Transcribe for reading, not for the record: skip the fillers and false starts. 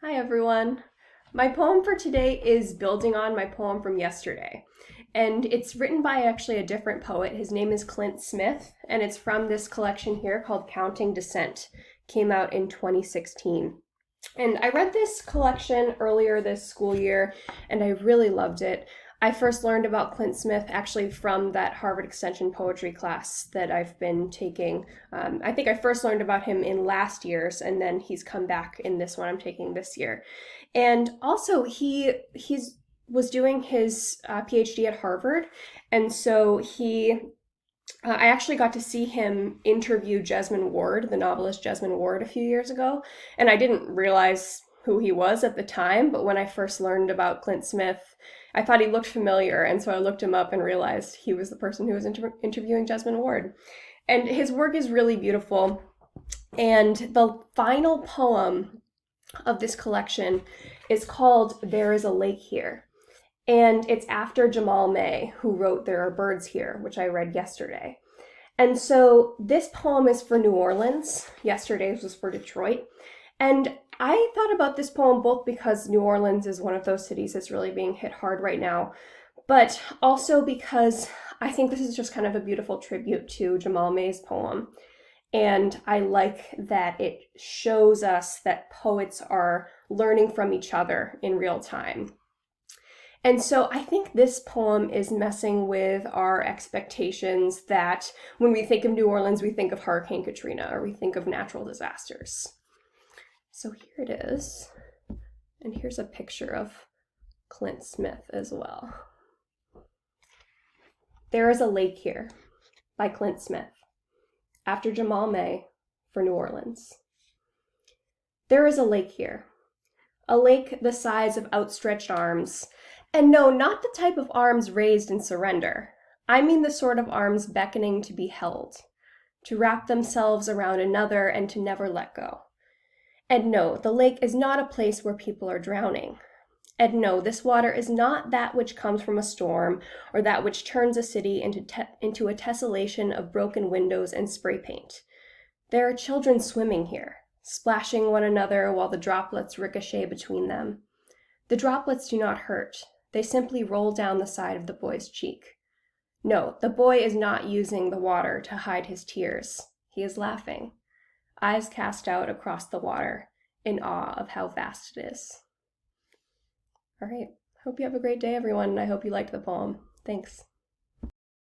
Hi everyone. My poem for today is building on my poem from yesterday. And it's written by actually a different poet. His name is Clint Smith, and it's from this collection here called Counting Descent. Came out in 2016. And I read this collection earlier this school year, and I really loved it. I first learned about Clint Smith actually from that Harvard Extension poetry class that I've been taking. I think I first learned about him in last year's, and then he's come back in this one I'm taking this year. And also, he's was doing his PhD at Harvard, and so I actually got to see him interview Jesmyn Ward, the novelist Jesmyn Ward, a few years ago, and I didn't realize who he was at the time, but when I first learned about Clint Smith, I thought he looked familiar, and so I looked him up and realized he was the person who was interviewing Jesmyn Ward. And his work is really beautiful, and the final poem of this collection is called There is a Lake Here. And it's after Jamal May, who wrote There Are Birds Here, which I read yesterday. And so this poem is for New Orleans. Yesterday's was for Detroit. And I thought about this poem both because New Orleans is one of those cities that's really being hit hard right now, but also because I think this is just kind of a beautiful tribute to Jamal May's poem. And I like that it shows us that poets are learning from each other in real time. And so I think this poem is messing with our expectations that when we think of New Orleans, we think of Hurricane Katrina or we think of natural disasters. So here it is. And here's a picture of Clint Smith as well. There is a Lake Here by Clint Smith, after Jamal May for New Orleans. There is a lake here, a lake the size of outstretched arms. And no, not the type of arms raised in surrender. I mean the sort of arms beckoning to be held, to wrap themselves around another and to never let go. And no, the lake is not a place where people are drowning. And no, this water is not that which comes from a storm or that which turns a city into a tessellation of broken windows and spray paint. There are children swimming here, splashing one another while the droplets ricochet between them. The droplets do not hurt. They simply roll down the side of the boy's cheek. No, the boy is not using the water to hide his tears. He is laughing, eyes cast out across the water, in awe of how vast it is. All right, hope you have a great day, everyone, and I hope you liked the poem. Thanks.